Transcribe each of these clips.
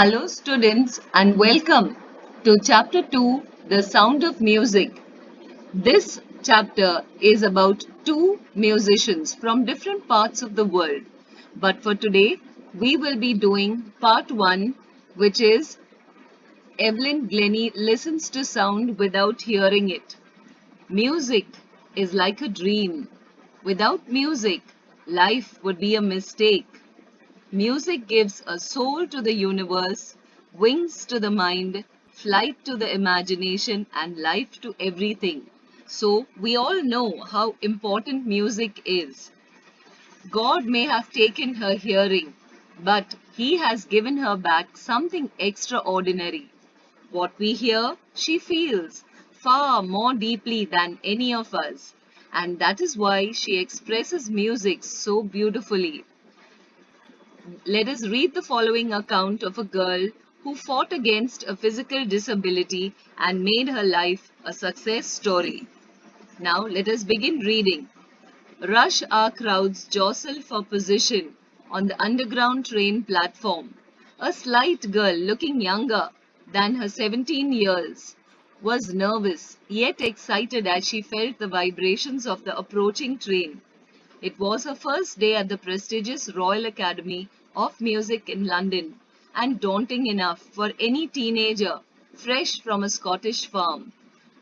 Hello, students, and welcome to Chapter 2, The Sound of Music. This chapter is about two musicians from different parts of the world. But for today, we will be doing part 1, which is Evelyn Glennie listens to sound without hearing it. Music is like a dream. Without music, life would be a mistake. Music gives a soul to the universe, wings to the mind, flight to the imagination, and life to everything. So, we all know how important music is. God may have taken her hearing, but He has given her back something extraordinary. What we hear, she feels far more deeply than any of us, and that is why she expresses music so beautifully. Let us read the following account of a girl who fought against a physical disability and made her life a success story. Now let us begin reading. Rush hour crowds jostle for position on the underground train platform. A slight girl looking younger than her 17 years was nervous yet excited as she felt the vibrations of the approaching train. It was her first day at the prestigious Royal Academy of Music in London, and daunting enough for any teenager fresh from a Scottish farm.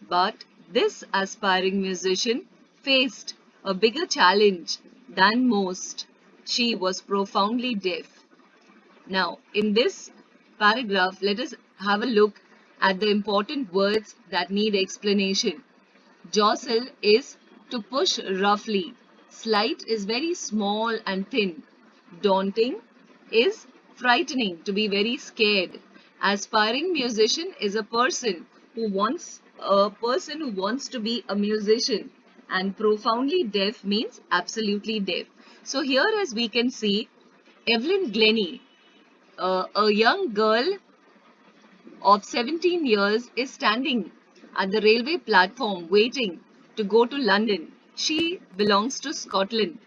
But this aspiring musician faced a bigger challenge than most. She was profoundly deaf. Now, in this paragraph, let us have a look at the important words that need explanation. Jostle is to push roughly. Slight is very small and thin. Daunting is frightening, to be very scared. Aspiring musician is a person who wants to be a musician, and profoundly deaf means absolutely deaf. So here, as we can see, Evelyn Glennie, a young girl of 17 years, is standing at the railway platform waiting to go to London. She belongs to Scotland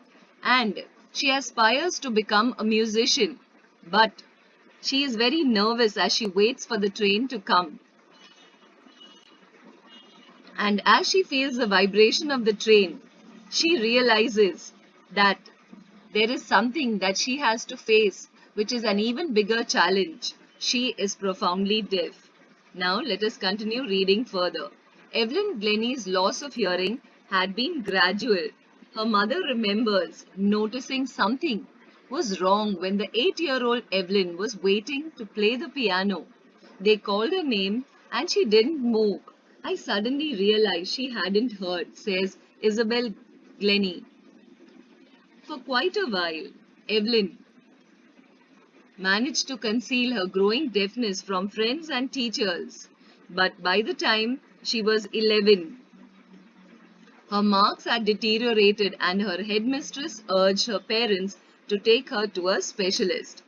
and she aspires to become a musician, but she is very nervous as she waits for the train to come. And as she feels the vibration of the train, she realizes that there is something that she has to face, which is an even bigger challenge. She is profoundly deaf. Now, let us continue reading further. Evelyn Glennie's loss of hearing had been gradual. Her mother remembers noticing something was wrong when the 8-year-old Evelyn was waiting to play the piano. They called her name and she didn't move. I suddenly realized she hadn't heard, says Isabel Glennie. For quite a while, Evelyn managed to conceal her growing deafness from friends and teachers. But by the time she was 11, her marks had deteriorated and her headmistress urged her parents to take her to a specialist.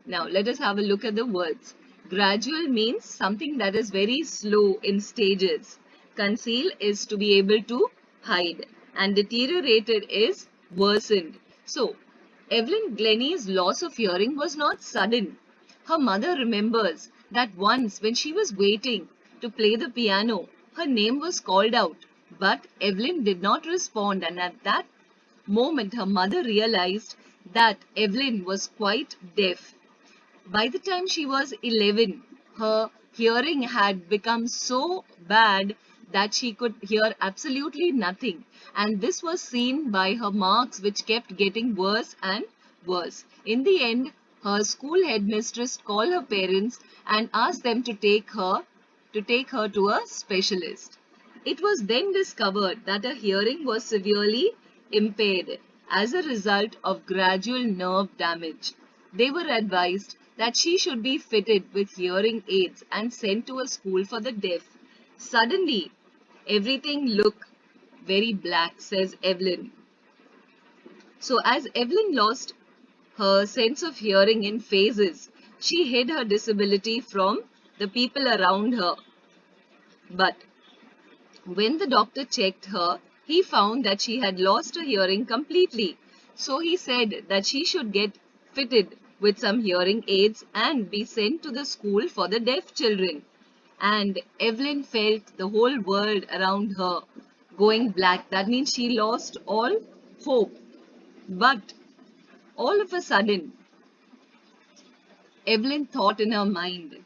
Now, let us have a look at the words. Gradual means something that is very slow in stages. Conceal is to be able to hide, and deteriorated is worsened. So, Evelyn Glennie's loss of hearing was not sudden. Her mother remembers that once when she was waiting to play the piano, her name was called out, but Evelyn did not respond, and at that moment her mother realized that Evelyn was quite deaf. By the time she was 11, her hearing had become so bad that she could hear absolutely nothing. And this was seen by her marks, which kept getting worse and worse. In the end, her school headmistress called her parents and asked them to take her to a specialist. It was then discovered that her hearing was severely impaired as a result of gradual nerve damage. They were advised that she should be fitted with hearing aids and sent to a school for the deaf. Suddenly, everything looked very black, says Evelyn. So, as Evelyn lost her sense of hearing in phases, she hid her disability from the people around her. But when the doctor checked her, he found that she had lost her hearing completely. So he said that she should get fitted with some hearing aids and be sent to the school for the deaf children. And Evelyn felt the whole world around her going black. That means she lost all hope. But all of a sudden, Evelyn thought in her mind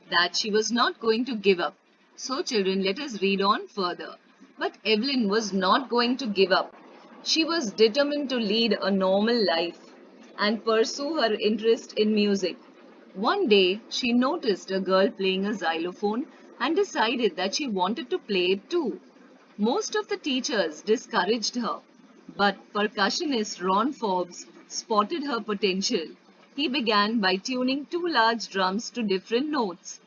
that she was not going to give up. So, children, let us read on further. But Evelyn was not going to give up. She was determined to lead a normal life and pursue her interest in music. One day, she noticed a girl playing a xylophone and decided that she wanted to play it too. Most of the teachers discouraged her, but percussionist Ron Forbes spotted her potential. He began by tuning two large drums to different notes.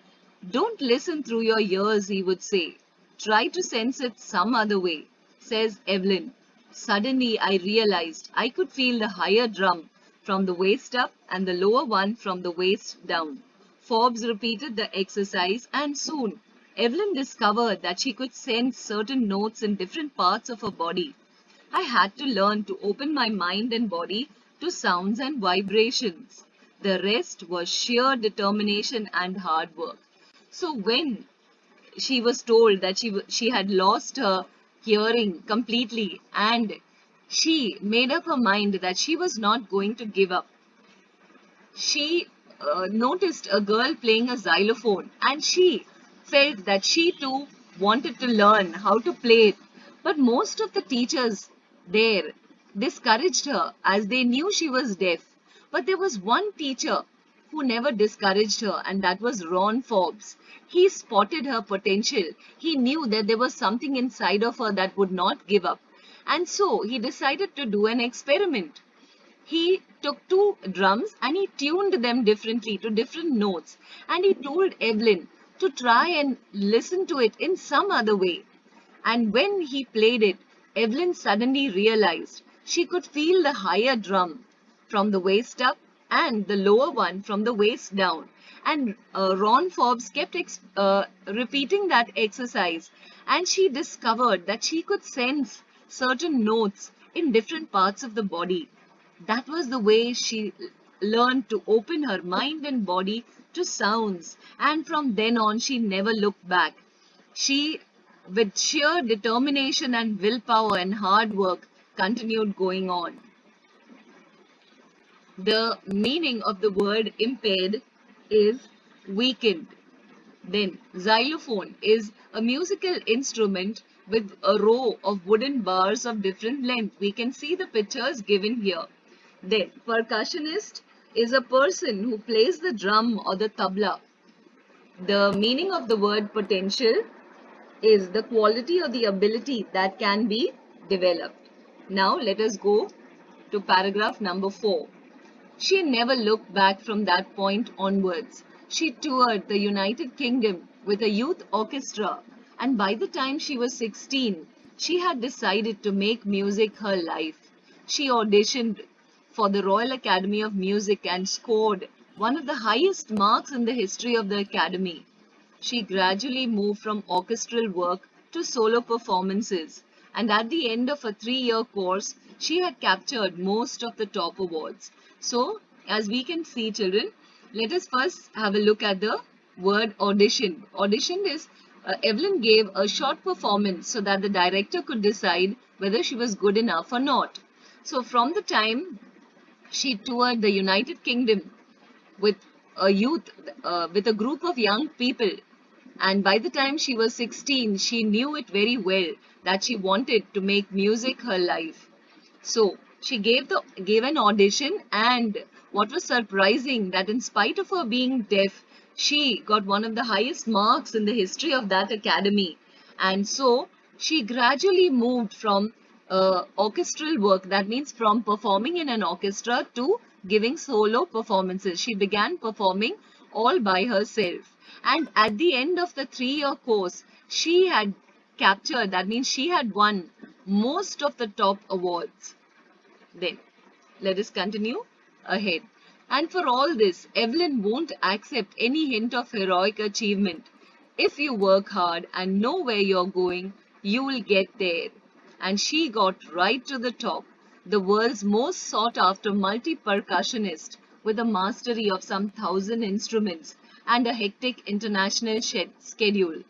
Don't listen through your ears, he would say. Try to sense it some other way, says Evelyn. Suddenly, I realized I could feel the higher drum from the waist up and the lower one from the waist down. Forbes repeated the exercise, and soon Evelyn discovered that she could sense certain notes in different parts of her body. I had to learn to open my mind and body to sounds and vibrations. The rest was sheer determination and hard work. So when she was told that she had lost her hearing completely, and she made up her mind that she was not going to give up, she noticed a girl playing a xylophone, and she felt that she too wanted to learn how to play it. But most of the teachers there discouraged her as they knew she was deaf. But there was one teacher who never discouraged her, and that was Ron Forbes. He spotted her potential. He knew that there was something inside of her that would not give up. And so he decided to do an experiment. He took two drums and he tuned them differently to different notes, and he told Evelyn to try and listen to it in some other way. And when he played it, Evelyn suddenly realized she could feel the higher drum from the waist up and the lower one from the waist down. And Ron Forbes kept repeating that exercise, and she discovered that she could sense certain notes in different parts of the body. That was the way she learned to open her mind and body to sounds, and from then on, she never looked back. She, with sheer determination and willpower and hard work, continued going on. The meaning of the word impaired is weakened. Then, xylophone is a musical instrument with a row of wooden bars of different length. We can see the pictures given here. Then, percussionist is a person who plays the drum or the tabla. The meaning of the word potential is the quality or the ability that can be developed. Now, let us go to paragraph number 4. She never looked back from that point onwards. She toured the United Kingdom with a youth orchestra, and by the time she was 16, she had decided to make music her life. She auditioned for the Royal Academy of Music and scored one of the highest marks in the history of the Academy. She gradually moved from orchestral work to solo performances, and at the end of a 3-year course, she had captured most of the top awards. So, as we can see, children, let us first have a look at the word audition. Audition is Evelyn gave a short performance so that the director could decide whether she was good enough or not. So, from the time she toured the United Kingdom with with a group of young people, and by the time she was 16, she knew it very well that she wanted to make music her life. So she gave an audition, and what was surprising that in spite of her being deaf, she got one of the highest marks in the history of that academy. And so she gradually moved from orchestral work, that means from performing in an orchestra to giving solo performances. She began performing all by herself. And at the end of the 3-year course, she had captured, that means she had won most of the top awards. Then, let us continue ahead. And for all this, Evelyn won't accept any hint of heroic achievement. If you work hard and know where you're going, you will get there. And she got right to the top, the world's most sought after multi percussionist, with a mastery of some 1,000 instruments and a hectic international schedule.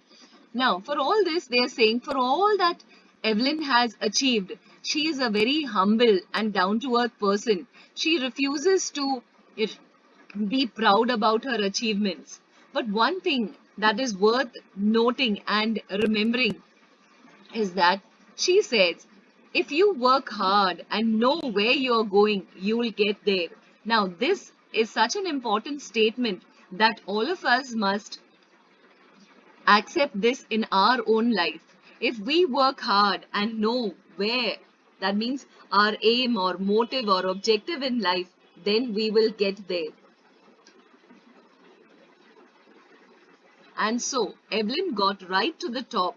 Now, for all this, they are saying for all that Evelyn has achieved, she is a very humble and down to earth person. She refuses to be proud about her achievements. But one thing that is worth noting and remembering is that she says, if you work hard and know where you're going, you will get there. Now, this is such an important statement that all of us must accept this in our own life. If we work hard and know where, that means our aim or motive or objective in life, then we will get there. And so, Evelyn got right to the top.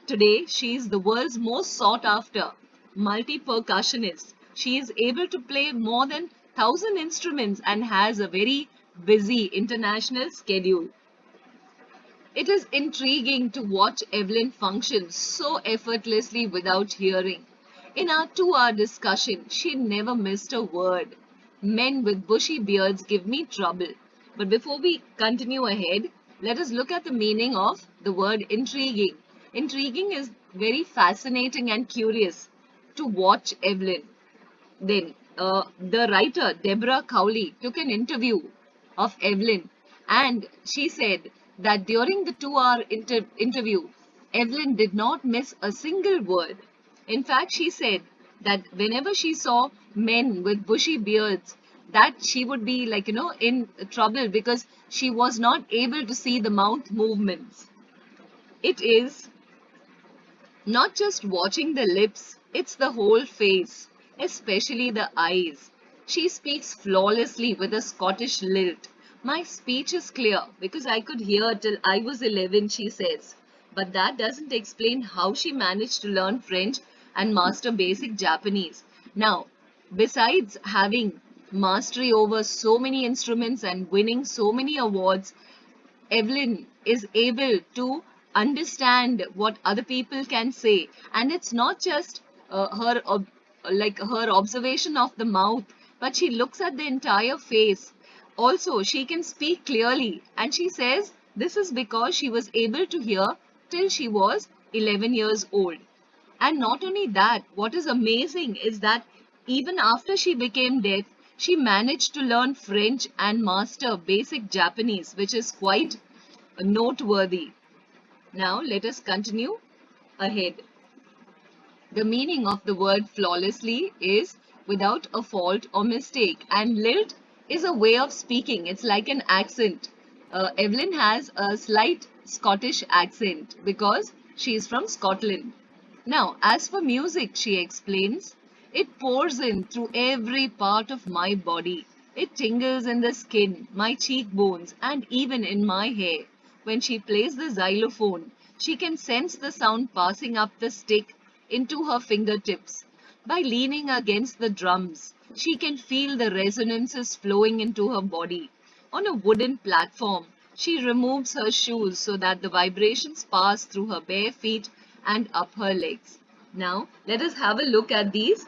Today, she is the world's most sought after multi-percussionist. She is able to play more than 1,000 instruments and has a very busy international schedule. It is intriguing to watch Evelyn function so effortlessly without hearing. In our 2 hour discussion, she never missed a word. Men with bushy beards give me trouble. But before we continue ahead, let us look at the meaning of the word intriguing. Intriguing is very fascinating and curious to watch Evelyn. Then, the writer Deborah Cowley took an interview of Evelyn, and she said that during the 2 hour interview, Evelyn did not miss a single word. In fact, she said that whenever she saw men with bushy beards, that she would be like, in trouble because she was not able to see the mouth movements. It is not just watching the lips, it's the whole face, especially the eyes. She speaks flawlessly with a Scottish lilt. My speech is clear because I could hear till I was 11, she says. But that doesn't explain how she managed to learn French and master basic Japanese. Now, besides having mastery over so many instruments and winning so many awards, Evelyn is able to understand what other people can say, and it's not just her observation of the mouth, but she looks at the entire face. Also, she can speak clearly, and she says this is because she was able to hear till she was 11 years old. And not only that, what is amazing is that even after she became deaf, she managed to learn French and master basic Japanese, which is quite noteworthy. Now let us continue ahead. The meaning of the word flawlessly is without a fault or mistake, and lilt is a way of speaking. It's like an accent. Evelyn has a slight Scottish accent because she is from Scotland. Now, as for music, she explains, it pours in through every part of my body. It tingles in the skin, my cheekbones, and even in my hair. When she plays the xylophone, she can sense the sound passing up the stick into her fingertips. By leaning against the drums, she can feel the resonances flowing into her body. On a wooden platform, she removes her shoes so that the vibrations pass through her bare feet and up her legs. Now, let us have a look at these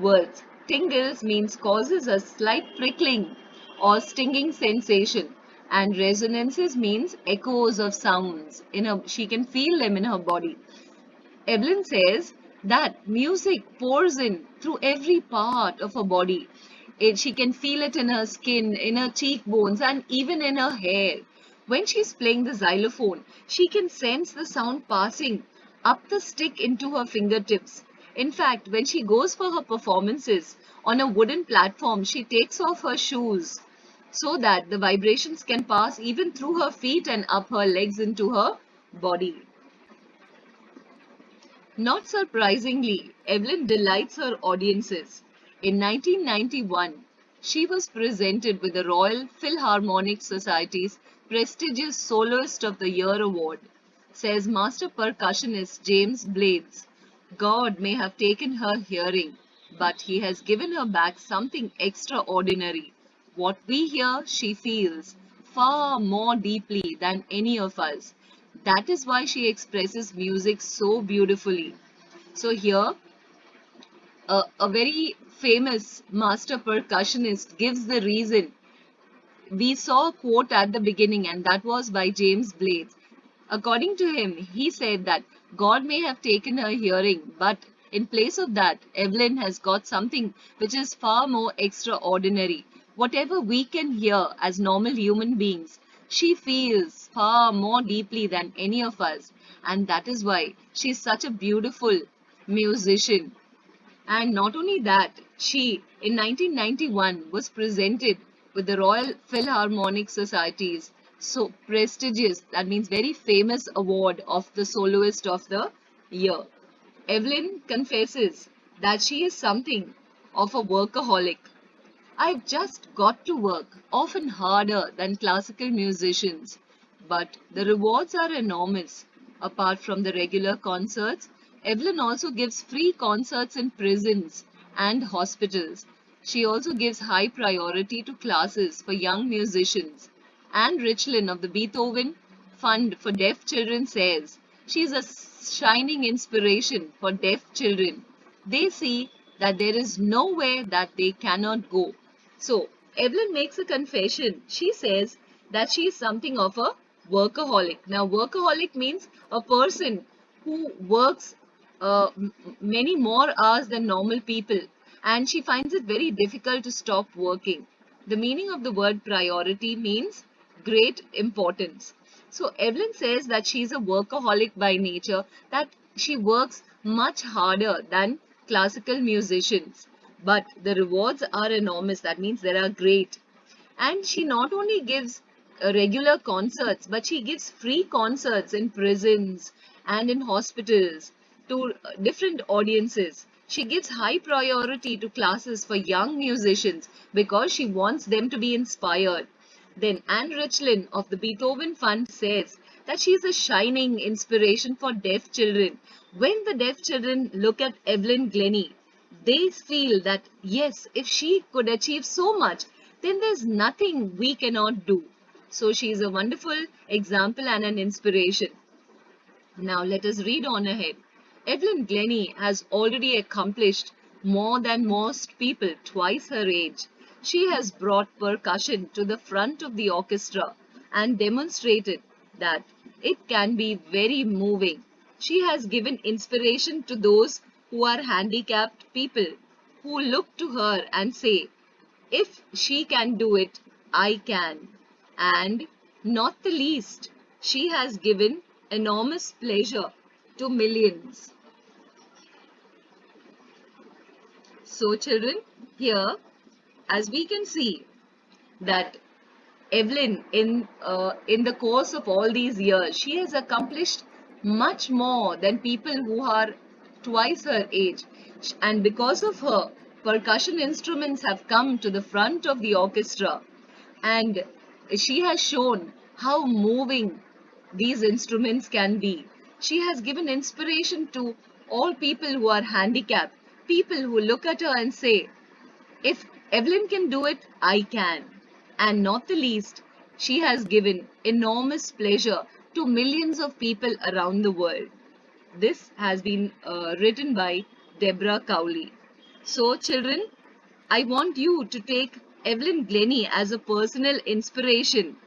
words. Tingles means causes a slight prickling or stinging sensation, and resonances means echoes of sounds. She can feel them in her body. Evelyn says that music pours in through every part of her body. She can feel it in her skin, in her cheekbones, and even in her hair. When she's playing the xylophone, she can sense the sound passing up the stick into her fingertips. In fact, when she goes for her performances on a wooden platform, she takes off her shoes so that the vibrations can pass even through her feet and up her legs into her body. Not surprisingly, Evelyn delights her audiences. In 1991, she was presented with the Royal Philharmonic Society's prestigious Soloist of the Year award. Says master percussionist James Blades, God may have taken her hearing, but he has given her back something extraordinary. What we hear, she feels far more deeply than any of us. That is why she expresses music so beautifully. So here, a very famous master percussionist gives the reason We saw a quote at the beginning, and that was by James Blades. According to him, he said that God may have taken her hearing, but in place of that, Evelyn has got something which is far more extraordinary. Whatever we can hear as normal human beings, she feels far more deeply than any of us, and that is why she's such a beautiful musician. And not only that, she in 1991 was presented with the Royal Philharmonic Society's so prestigious, that means very famous award of the Soloist of the Year. Evelyn confesses that she is something of a workaholic. I've just got to work, often harder than classical musicians, but the rewards are enormous. Apart from the regular concerts, Evelyn also gives free concerts in prisons and hospitals. She also gives high priority to classes for young musicians. Anne Richlin of the Beethoven Fund for Deaf Children says she is a shining inspiration for deaf children. They see that there is nowhere that they cannot go. So, Evelyn makes a confession. She says that she is something of a workaholic. Now, workaholic means a person who works many more hours than normal people, and she finds it very difficult to stop working. The meaning of the word priority means great importance. So, Evelyn says that she is a workaholic by nature, that she works much harder than classical musicians, but the rewards are enormous. That means they are great. And she not only gives regular concerts, but she gives free concerts in prisons and in hospitals to different audiences. She gives high priority to classes for young musicians because she wants them to be inspired. Then Anne Richlin of the Beethoven Fund says that she is a shining inspiration for deaf children. When the deaf children look at Evelyn Glennie, they feel that yes, if she could achieve so much, then there's nothing we cannot do. So she is a wonderful example and an inspiration. Now let us read on ahead. Evelyn Glennie has already accomplished more than most people twice her age. She has brought percussion to the front of the orchestra and demonstrated that it can be very moving. She has given inspiration to those who are handicapped people who look to her and say, if she can do it, I can. And not the least, she has given enormous pleasure to millions. So, children, here, as we can see, that Evelyn, in the course of all these years, she has accomplished much more than people who are twice her age. And because of her, percussion instruments have come to the front of the orchestra. And she has shown how moving these instruments can be. She has given inspiration to all people who are handicapped, people who look at her and say, if Evelyn can do it, I can. And not the least, she has given enormous pleasure to millions of people around the world. This has been written by Deborah Cowley. So, children, I want you to take Evelyn Glennie as a personal inspiration.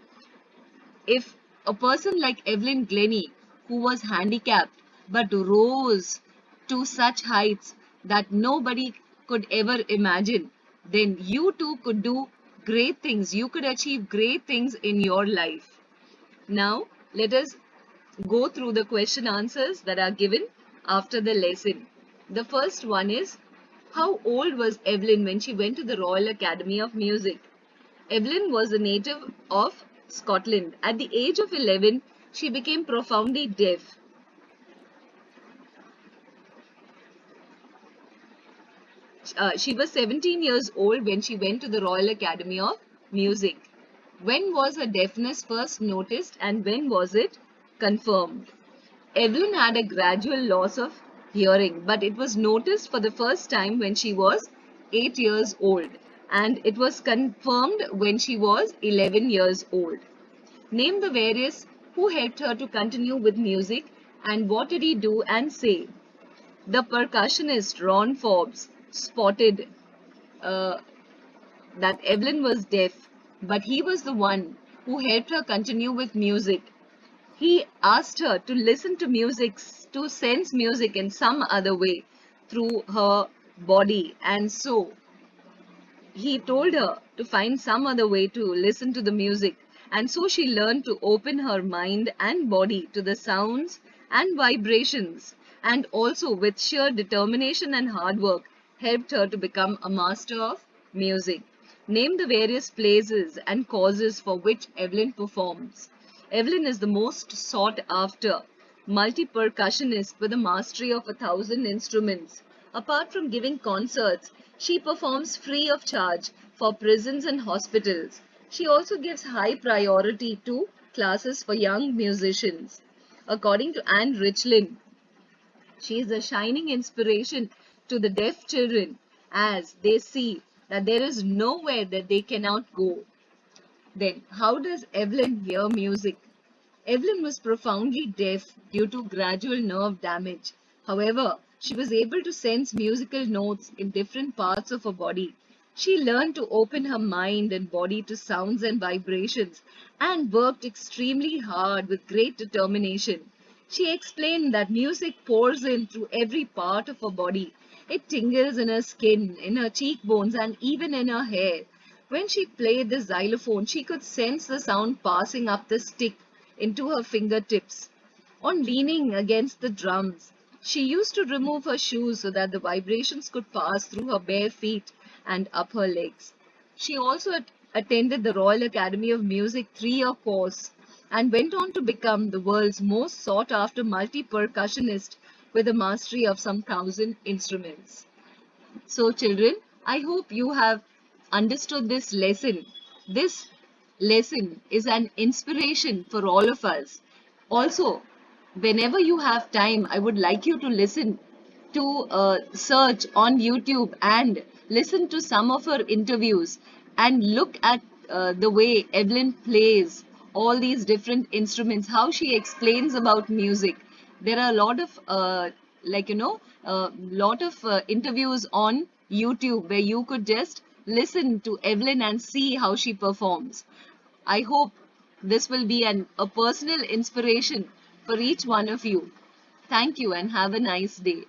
If a person like Evelyn Glennie, who was handicapped but rose to such heights that nobody could ever imagine, then you too could do great things. You could achieve great things in your life. Now, let us go through the question answers that are given after the lesson. The first one is, how old was Evelyn when she went to the Royal Academy of Music? Evelyn was a native of Scotland. At the age of 11, she became profoundly deaf. She was 17 years old when she went to the Royal Academy of Music. When was her deafness first noticed and when was it confirmed? Evelyn had a gradual loss of hearing, but it was noticed for the first time when she was 8 years old, and it was confirmed when she was 11 years old. Name the various who helped her to continue with music and what did he do and say. The percussionist Ron Forbes spotted uh, that Evelyn was deaf. but he was the one who helped her continue with music. He asked her to listen to music, to sense music in some other way through her body, and so he told her to find some other way to listen to the music, and so she learned to open her mind and body to the sounds and vibrations, and also with sheer determination and hard work helped her to become a master of music. Name the various places and causes for which Evelyn performs. Evelyn is the most sought after multi-percussionist with a mastery of 1,000 instruments. Apart from giving concerts, she performs free of charge for prisons and hospitals. She also gives high priority to classes for young musicians. According to Anne Richlin, she is a shining inspiration to the deaf children as they see that there is nowhere that they cannot go. Then, how does Evelyn hear music? Evelyn was profoundly deaf due to gradual nerve damage. However, she was able to sense musical notes in different parts of her body. She learned to open her mind and body to sounds and vibrations and worked extremely hard with great determination. She explained that music pours in through every part of her body. It tingles in her skin, in her cheekbones, and even in her hair. When she played the xylophone, she could sense the sound passing up the stick into her fingertips. On leaning against the drums, she used to remove her shoes so that the vibrations could pass through her bare feet and up her legs. She also attended the Royal Academy of Music 3-year course and went on to become the world's most sought after multi percussionist with a mastery of some 1,000 instruments. So, children, I hope you have understood this lesson. This lesson is an inspiration for all of us. Also, whenever you have time, I would like you to listen to search on YouTube and listen to some of her interviews and look at the way Evelyn plays all these different instruments, how she explains about music. There are a lot of lot of interviews on YouTube where you could just listen to Evelyn and see how she performs. I hope this will be a personal inspiration for each one of you. Thank you and have a nice day.